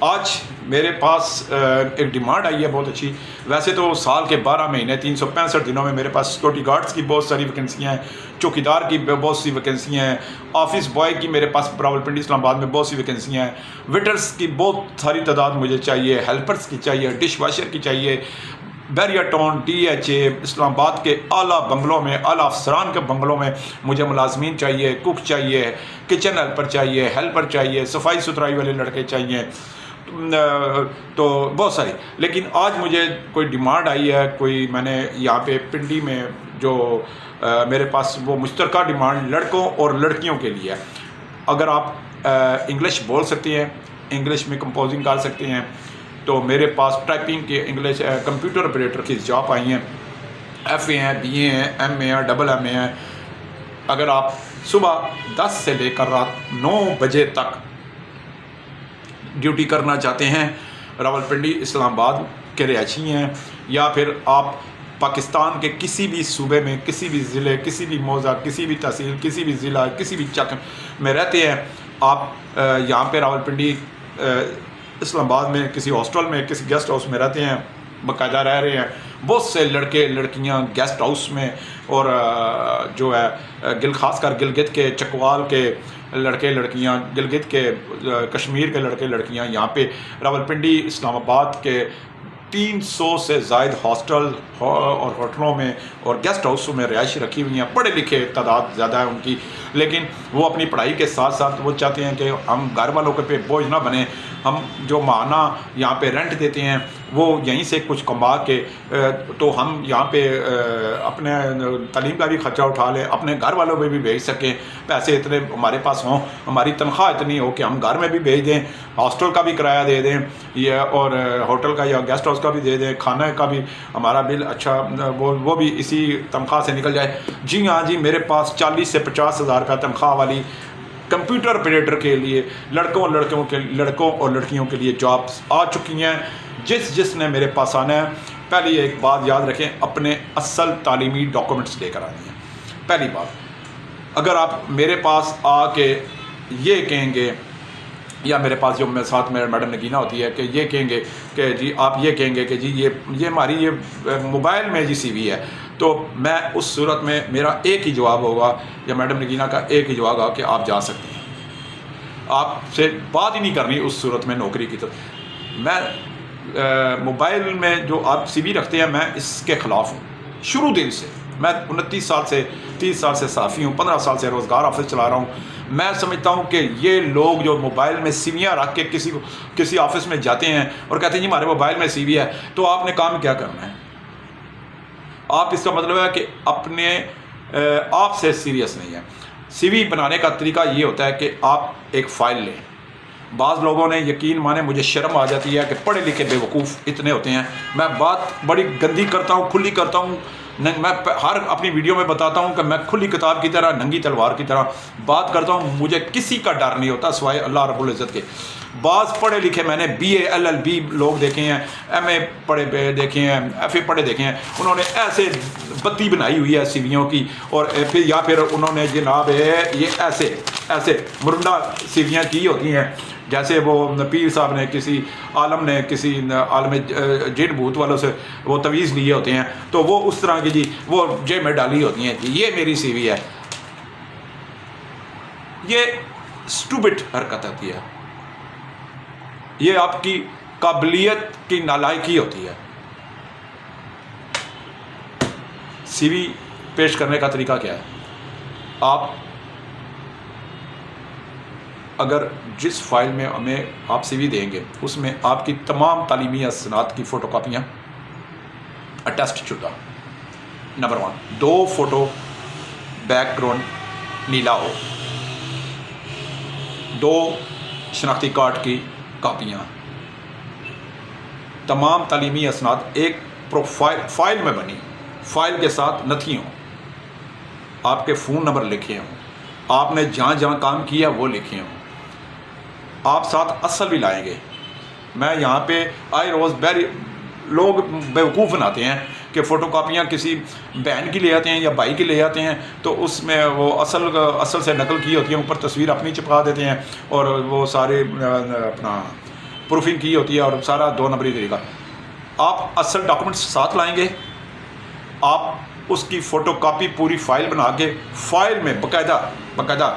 آج میرے پاس ایک ڈیمانڈ آئی ہے بہت اچھی. ویسے تو سال کے 12 مہینے 365 دنوں میں میرے پاس سیکورٹی گارڈز کی بہت ساری ویکنسیاں ہیں, چوکیدار کی بہت سی ویکنسیاں ہیں, آفس بوائے کی میرے پاس راولپنڈی اسلام آباد میں بہت سی ویکنسیاں ہیں, ویٹرز کی بہت ساری تعداد مجھے چاہیے, ہیلپرز کی چاہیے, ڈش واشر کی چاہیے. بیریا ٹاؤن DHA اسلام آباد کے اعلیٰ بنگلوں میں, اعلیٰ افسران کے بنگلوں میں مجھے ملازمین چاہیے, کوک چاہیے, کچن ہیلپر چاہیے, ہیلپر چاہیے, صفائی ستھرائی والے لڑکے چاہیے, تو بہت ساری. لیکن آج مجھے کوئی ڈیمانڈ آئی ہے, کوئی میں نے یہاں پہ پنڈی میں جو میرے پاس وہ مشترکہ ڈیمانڈ لڑکوں اور لڑکیوں کے لیے ہے. اگر آپ انگلش بول سکتے ہیں, انگلش میں کمپوزنگ کر سکتے ہیں, تو میرے پاس ٹائپنگ کے انگلش کمپیوٹر آپریٹر کی جاب آئی ہیں. FA ہیں, BA ہیں, MA ہیں, MA ہیں. اگر آپ صبح 10 سے لے کر رات 9 بجے تک ڈیوٹی کرنا چاہتے ہیں, راولپنڈی اسلام آباد کے رہائشی ہیں, یا پھر آپ پاکستان کے کسی بھی صوبے میں, کسی بھی ضلع, کسی بھی موضع, کسی بھی تحصیل, کسی بھی ضلع, کسی بھی چک میں رہتے ہیں, آپ یہاں پہ راولپنڈی اسلام آباد میں کسی ہاسٹل میں, کسی گیسٹ ہاؤس میں رہتے ہیں, باقاعدہ رہ رہے ہیں. بہت سے لڑکے لڑکیاں گیسٹ ہاؤس میں, اور جو ہے خاص کر گلگت کے, چکوال کے لڑکے لڑکیاں, گلگت کے, کشمیر کے لڑکے لڑکیاں یہاں پہ راولپنڈی اسلام آباد کے 300 سے زائد ہاسٹل اور ہوٹلوں میں اور گیسٹ ہاؤسوں میں رہائش رکھی ہوئی ہیں. پڑھے لکھے تعداد زیادہ ہے ان کی, لیکن وہ اپنی پڑھائی کے ساتھ ساتھ وہ چاہتے ہیں کہ ہم گھر والوں کے پہ بوجھ نہ بنیں. ہم جو ماہانہ یہاں پہ رینٹ دیتے ہیں وہ یہیں سے کچھ کما کے, تو ہم یہاں پہ اپنے تعلیم کا بھی خرچہ اٹھا لیں, اپنے گھر والوں پہ بھی بھیج سکیں, پیسے اتنے ہمارے پاس ہوں, ہماری تنخواہ اتنی ہو کہ ہم گھر میں بھی بھیج دیں, ہاسٹل کا بھی کرایہ دے دیں, اور ہوٹل کا یا گیسٹ ہاؤس کا بھی دے دیں, کھانا کا بھی ہمارا بل اچھا وہ بھی اسی تنخواہ سے نکل جائے. جی ہاں جی, میرے پاس 40 سے 50 ہزار روپیہ تنخواہ والی کمپیوٹر آپریٹر کے لیے لڑکوں اور لڑکیوں کے لیے جابس آ چکی ہیں. جس نے میرے پاس آنا ہے, پہلی ایک بات یاد رکھیں, اپنے اصل تعلیمی ڈاکومنٹس لے کر آنی ہے. پہلی بات, اگر آپ میرے پاس آ کے یہ کہیں گے, یا میرے پاس جو ساتھ میں میڈم نگینہ ہوتی ہے, کہ یہ کہیں گے کہ جی آپ یہ کہیں گے کہ جی یہ ہماری یہ موبائل میں جی CV ہے, تو میں اس صورت میں میرا ایک ہی جواب ہوگا, یا میڈم نگینہ کا ایک ہی جواب ہوگا کہ آپ جا سکتے ہیں. آپ سے بات ہی نہیں کرنی اس صورت میں نوکری کی طرف. میں موبائل میں جو آپ CV رکھتے ہیں, میں اس کے خلاف ہوں شروع دن سے. میں 29 سال سے 30 سال سے صحافی ہوں, 15 سال سے روزگار آفس چلا رہا ہوں. میں سمجھتا ہوں کہ یہ لوگ جو موبائل میں CVیاں رکھ کے کسی آفس میں جاتے ہیں اور کہتے ہیں جی ہمارے موبائل میں CV ہے, تو آپ نے کام کیا کرنا ہے؟ آپ اس کا مطلب ہے کہ اپنے آپ سے سیریس نہیں ہے. CV بنانے کا طریقہ یہ ہوتا ہے کہ آپ ایک فائل لیں. بعض لوگوں نے یقین مانے, مجھے شرم آ جاتی ہے کہ پڑھے لکھے بے وقوف اتنے ہوتے ہیں. میں بات بڑی گندی کرتا ہوں, کھلی کرتا ہوں. میں ہر اپنی ویڈیو میں بتاتا ہوں کہ میں کھلی کتاب کی طرح, ننگی تلوار کی طرح بات کرتا ہوں. مجھے کسی کا ڈر نہیں ہوتا سوائے اللہ رب العزت کے. بعض پڑھے لکھے میں نے BA LLB لوگ دیکھے ہیں, MA پڑھے دیکھے ہیں, FA پڑھے دیکھے ہیں, انہوں نے ایسے بتی بنائی ہوئی ہے CVیوں کی, اور پھر انہوں نے جناب یہ ایسے مرندہ CVیاں کی ہوتی ہیں, جیسے وہ پیر صاحب نے کسی عالم جن بھوت والوں سے وہ تویز لیے ہوتے ہیں, تو وہ اس طرح کی جی وہ جیب میں ڈالی ہوتی ہیں کہ یہ میری CV ہے. یہ اسٹوپڈ حرکت ہوتی ہے, یہ آپ کی قابلیت کی نالائکی ہوتی ہے. CV پیش کرنے کا طریقہ کیا ہے؟ آپ اگر جس فائل میں ہمیں آپ CV دیں گے, اس میں آپ کی تمام تعلیمی اسناد کی فوٹو کاپیاں اٹیسٹ شدہ, نمبر 1. 2 فوٹو بیک گراؤنڈ نیلا ہو, 2 شناختی کارڈ کی کاپیاں, تمام تعلیمی اسناد ایک پروفائل فائل میں بنی, فائل کے ساتھ نتھی ہوں, آپ کے فون نمبر لکھے ہوں, آپ نے جہاں جہاں کام کیا وہ لکھے ہوں, آپ ساتھ اصل بھی لائیں گے. میں یہاں پہ آئے روز لوگ بیوقوف بناتے ہیں کہ فوٹو کاپیاں کسی بہن کی لے آتے ہیں یا بھائی کی لے آتے ہیں, تو اس میں وہ اصل سے نقل کی ہوتی ہے, اوپر تصویر اپنی چپکا دیتے ہیں, اور وہ سارے اپنا پروفنگ کی ہوتی ہے اور سارا 2 نمبری طریقہ. آپ اصل ڈاکومنٹس ساتھ لائیں گے, آپ اس کی فوٹو کاپی پوری فائل بنا کے, فائل میں باقاعدہ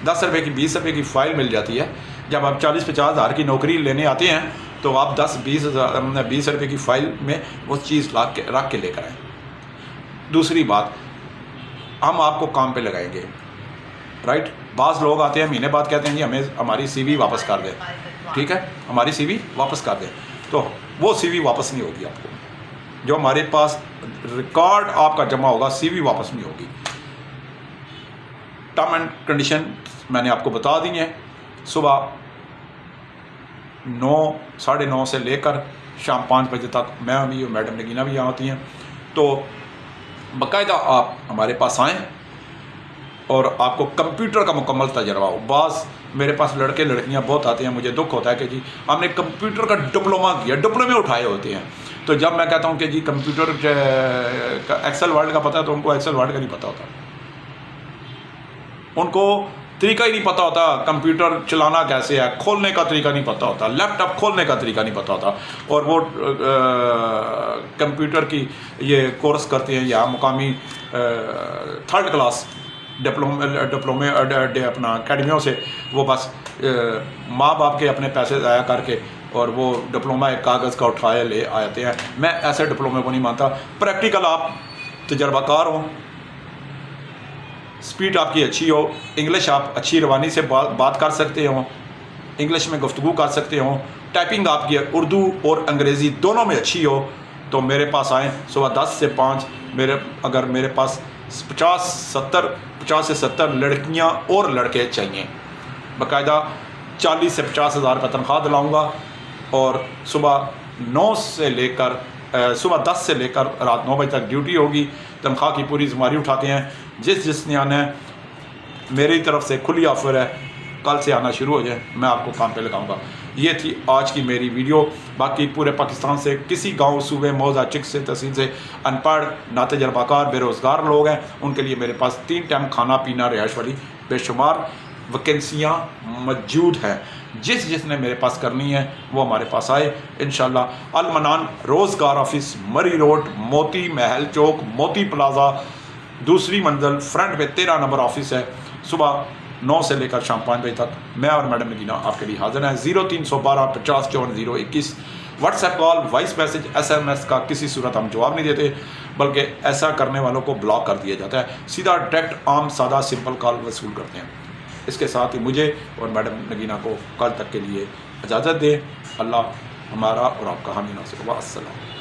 10 روپے کی 20 روپے کی فائل مل جاتی ہے. جب آپ 40-50 ہزار کی نوکری لینے آتے ہیں تو آپ 10-20 روپے کی فائل میں وہ چیز رکھ کے لے کر آئیں. دوسری بات, ہم آپ کو کام پہ لگائیں گے, رائٹ. بعض لوگ آتے ہیں مہینے بعد کہتے ہیں جی ہمیں ہماری سی وی واپس کر دیں. ٹھیک ہے, ہماری سی وی واپس کر دیں. تو وہ سی وی واپس نہیں ہوگی آپ کو. جو ہمارے پاس ریکارڈ آپ کا جمع ہوگا, سی وی واپس نہیں ہوگی. ٹرم اینڈ کنڈیشن میں نے آپ کو بتا دی ہیں. صبح 9-9:30 سے لے کر شام 5 بجے تک میں بھی اور میڈم نگینہ بھی یہاں ہوتی ہیں. تو باقاعدہ آپ ہمارے پاس آئیں اور آپ کو کمپیوٹر کا مکمل تجربہ ہو. بعض میرے پاس لڑکے لڑکیاں بہت آتے ہیں, مجھے دکھ ہوتا ہے کہ جی ہم نے کمپیوٹر کا ڈپلوما کیا, ڈپلومے اٹھائے ہوتے ہیں. تو جب میں کہتا ہوں کہ جی کمپیوٹر کا ایکسل ورڈ کا پتہ ہے, تو ان کو ایکسل ورڈ کا نہیں پتہ ہوتا. ان کو طریقہ ہی نہیں پتہ ہوتا کمپیوٹر چلانا کیسے ہے, کھولنے کا طریقہ نہیں پتہ ہوتا, لیپ ٹاپ کھولنے کا طریقہ نہیں پتہ ہوتا. اور وہ کمپیوٹر کی یہ کورس کرتے ہیں یا مقامی 3rd کلاس ڈپلومے اپنا اکیڈمیوں سے, وہ بس ماں باپ کے اپنے پیسے ضائع کر کے اور وہ ڈپلوما ایک کاغذ کا اٹھائے لے آتے ہیں. میں ایسے ڈپلومے کو نہیں مانتا. پریکٹیکل آپ تجربہ کار ہوں, سپیڈ آپ کی اچھی ہو, انگلش آپ اچھی روانی سے بات کر سکتے ہوں, انگلش میں گفتگو کر سکتے ہوں, ٹائپنگ آپ کی اردو اور انگریزی دونوں میں اچھی ہو, تو میرے پاس آئیں صبح 10 سے 5. اگر میرے پاس 50 سے 70 لڑکیاں اور لڑکے چاہیے, باقاعدہ 40 سے 50 ہزار روپے تنخواہ دلاؤں گا. اور صبح 10 سے لے کر رات 9 بجے تک ڈیوٹی ہوگی. تنخواہ کی پوری ذمہ داری اٹھاتے ہیں. جس نے آنا ہے, میری طرف سے کھلی آفر ہے, کل سے آنا شروع ہو جائے, میں آپ کو کام پہ لگاؤں گا. یہ تھی آج کی میری ویڈیو. باقی پورے پاکستان سے کسی گاؤں صوبے موضع چک سے تحصیل سے ان پڑھ ناتجربہ کار بے روزگار لوگ ہیں, ان کے لیے میرے پاس 3 ٹائم کھانا پینا رہائش والی بے شمار ویکینسیاں موجود ہیں. جس نے میرے پاس کرنی ہے وہ ہمارے پاس آئے انشاءاللہ. المنان روزگار آفس, مری روڈ, موتی محل چوک, موتی پلازا, 2 منزل, فرنٹ پہ 13 نمبر آفس ہے. صبح 9 سے لے کر شام 5 بجے تک میں اور میڈم نگینہ آپ کے لیے حاضر ہیں. 0312 50 54 021. What's app call, voice message, SMS کا کسی صورت ہم جواب نہیں دیتے, بلکہ ایسا کرنے والوں کو بلاک کر دیا جاتا ہے. سیدھا ڈائریکٹ عام سادہ سمپل کال وصول کرتے ہیں. اس کے ساتھ ہی مجھے اور میڈم نگینہ کو کل تک کے لیے اجازت دیں. اللہ ہمارا اور آپ کا حامی ناصر. السلام.